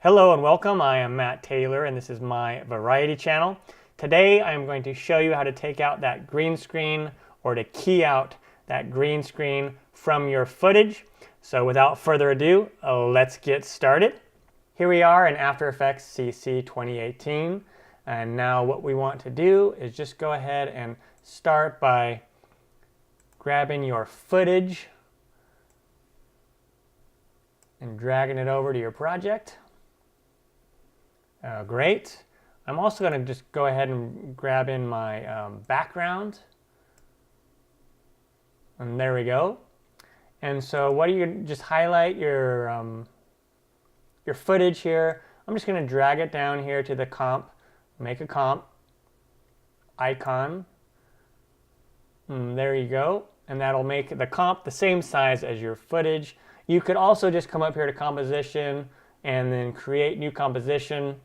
Hello and welcome. I am Matt Taylor and this is my variety channel. Today I am going to show you how to take out that green screen or to key out that green screen from your footage. So without further ado, let's get started. Here we are in After Effects CC 2018, and now what we want to do is just go ahead and start by grabbing your footage and dragging it over to your project. Great. I'm also going to just go ahead and grab in my background. And there we go. And so what do you just highlight your footage here. I'm just going to drag it down here to the comp, make a comp icon. There you go. And that'll make the comp the same size as your footage. You could also just come up here to composition and then create new composition,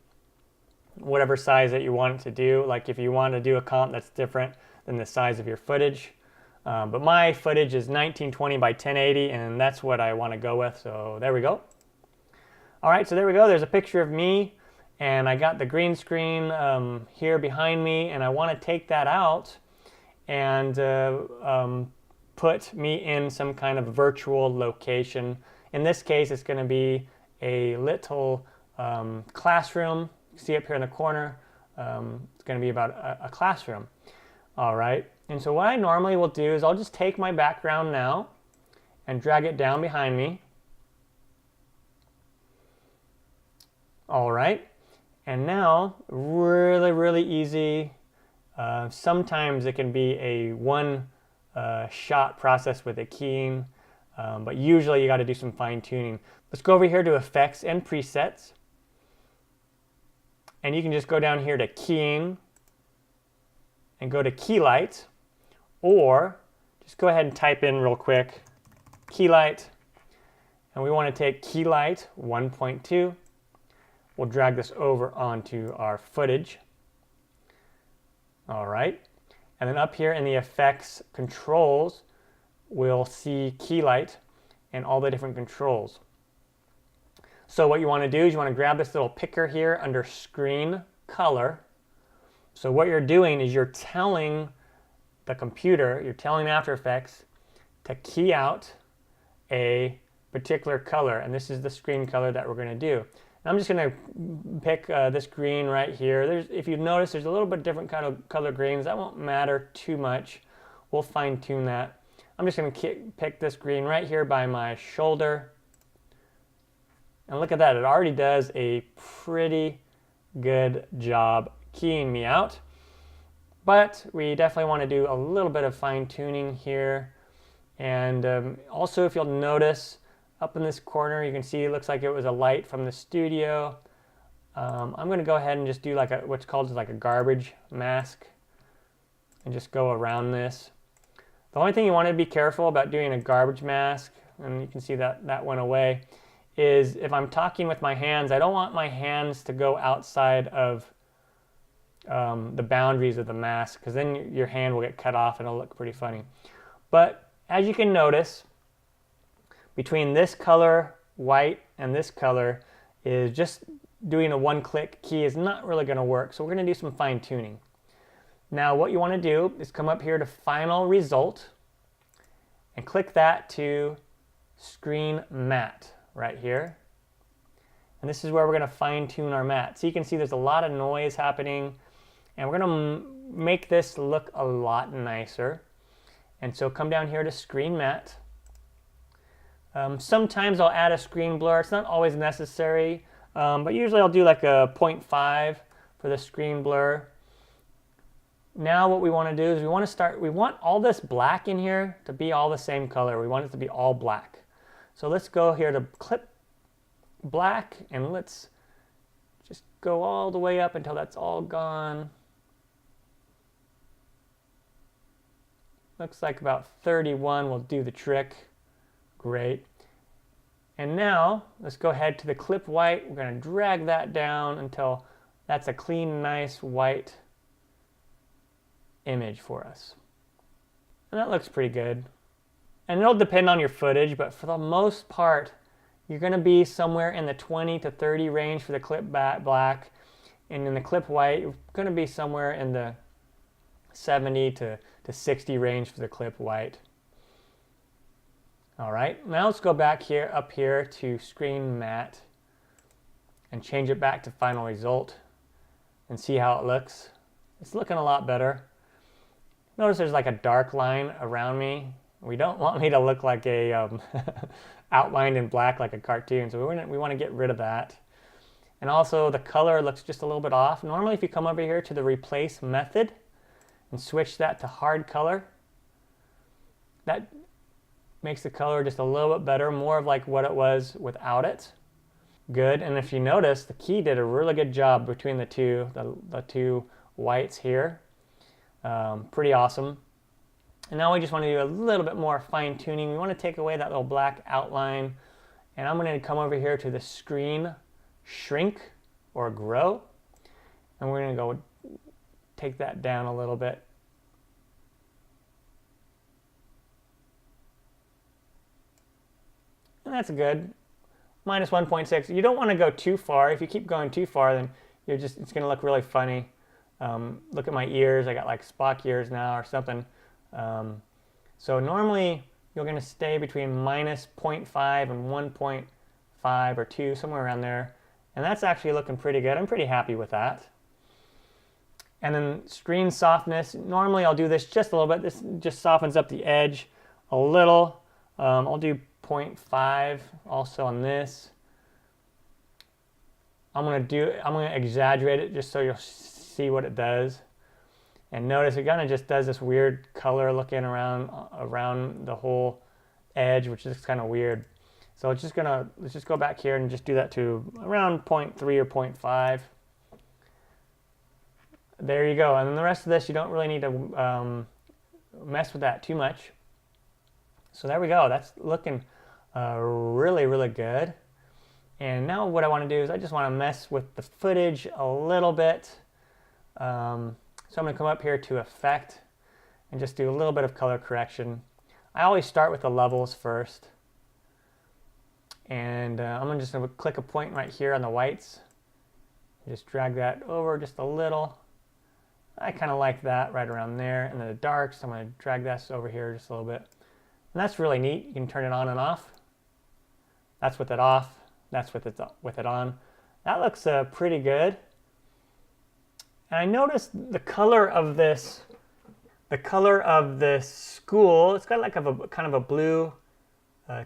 whatever size that you want it to do. Like if you want to do a comp that's different than the size of your footage. But my footage is 1920 by 1080 and that's what I want to go with. So there we go. All right, so there we go. There's a picture of me and I got the green screen here behind me, and I want to take that out and put me in some kind of virtual location. In this case, it's going to be a little classroom. See up here in the corner, it's going to be about a classroom. All right, and so what I normally will do is I'll just take my background now and drag it down behind me. All right, and now really easy. Sometimes it can be a one shot process with a keying, but usually you got to do some fine tuning. Let's go over here to Effects and Presets. And you can just go down here to Keying and go to Key Light, or just go ahead and type in real quick, Key Light. And we want to take Key Light 1.2. We'll drag this over onto our footage. All right. And then up here in the Effects Controls, we'll see Key Light and all the different controls. So what you want to do is you want to grab this little picker here under Screen Color. So what you're doing is you're telling the computer, you're telling After Effects to key out a particular color. And this is the screen color that we're going to do. And I'm just going to pick this green right here. If you notice, there's a little bit different kind of color greens. That won't matter too much. We'll fine tune that. I'm just going to pick this green right here by my shoulder. And look at that, it already does a pretty good job keying me out. But we definitely want to do a little bit of fine tuning here. And also, if you'll notice, up in this corner, you can see it looks like it was a light from the studio. I'm going to go ahead and just do like what's called like a garbage mask and just go around this. The only thing you want to be careful about doing a garbage mask, and you can see that that went away, is if I'm talking with my hands, I don't want my hands to go outside of the boundaries of the mask, because then your hand will get cut off and it'll look pretty funny. But as you can notice, between this color, white, and this color, is just doing a one-click key is not really going to work. So we're going to do some fine tuning. Now what you want to do is come up here to Final Result and click that to Screen Matte right here. And this is where we're going to fine tune our matte. So you can see there's a lot of noise happening, and we're going to make this look a lot nicer. And so come down here to Screen Matte. Sometimes I'll add a screen blur. It's not always necessary, but usually I'll do like a 0.5 for the screen blur. Now what we want to do is we want all this black in here to be all the same color. We want it to be all black. So let's go here to Clip Black, and let's just go all the way up until that's all gone. Looks like about 31 will do the trick. Great. And now let's go ahead to the Clip White. We're going to drag that down until that's a clean, nice white image for us. And that looks pretty good. And it'll depend on your footage, but for the most part, you're going to be somewhere in the 20 to 30 range for the clip black, and in the clip white, you're going to be somewhere in the 70 to 60 range for the clip white. All right, now let's go back here, up here to screen matte, and change it back to final result, and see how it looks. It's looking a lot better. Notice there's like a dark line around me. We don't want me to look like a outlined in black like a cartoon, so we want to get rid of that. And also the color looks just a little bit off. Normally if you come over here to the replace method and switch that to hard color, that makes the color just a little bit better, more of like what it was without it. Good. And if you notice, the key did a really good job between the two whites here. Pretty awesome. And now we just want to do a little bit more fine tuning. We want to take away that little black outline, and I'm going to come over here to the screen shrink or grow, and we're going to go take that down a little bit. And that's good. Minus 1.6. You don't want to go too far. If you keep going too far, then it's going to look really funny. Look at my ears. I got like Spock ears now or something. So normally you're going to stay between minus 0.5 and 1.5 or 2, somewhere around there. And that's actually looking pretty good. I'm pretty happy with that. And then screen softness. Normally I'll do this just a little bit. This just softens up the edge a little. I'll do 0.5 also on this. I'm going to exaggerate it just so you'll see what it does. And notice it kind of just does this weird color looking around the whole edge, which is kind of weird. So let's just go back here and just do that to around 0.3 or 0.5. There you go. And then the rest of this, you don't really need to mess with that too much. So there we go. That's looking really, really good. And now what I want to do is I just want to mess with the footage a little bit. So I'm going to come up here to Effect and just do a little bit of color correction. I always start with the levels first. And I'm just going to click a point right here on the whites. Just drag that over just a little. I kind of like that right around there. And then the darks, I'm going to drag this over here just a little bit. And that's really neat. You can turn it on and off. That's with it off. That's with it on. That looks pretty good. And I noticed the color of this school, it's got like kind of a blue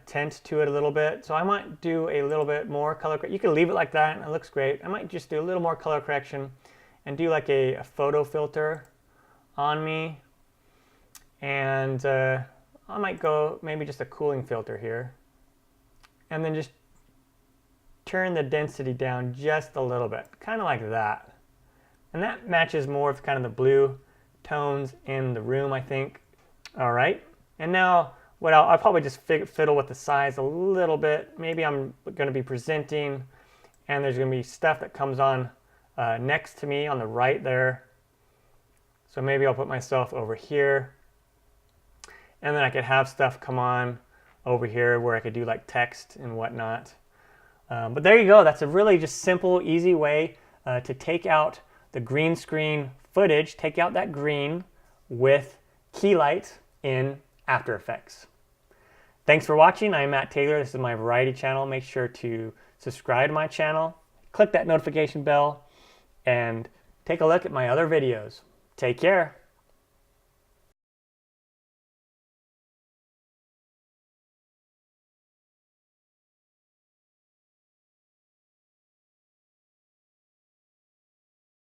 tint to it a little bit. So I might do a little bit more color. You can leave it like that and it looks great. I might just do a little more color correction and do like a photo filter on me. And I might go maybe just a cooling filter here. And then just turn the density down just a little bit, kind of like that. And that matches more of kind of the blue tones in the room, I think. All right. And now what I'll probably just fiddle with the size a little bit. Maybe I'm going to be presenting and there's going to be stuff that comes on next to me on the right there. So maybe I'll put myself over here. And then I could have stuff come on over here where I could do like text and whatnot. But there you go. That's a really just simple, easy way to take out the green screen footage, take out that green with key light in After Effects. Thanks for watching. I'm Matt Taylor. This is my variety channel. Make sure to subscribe to my channel, click that notification bell, and take a look at my other videos. Take care.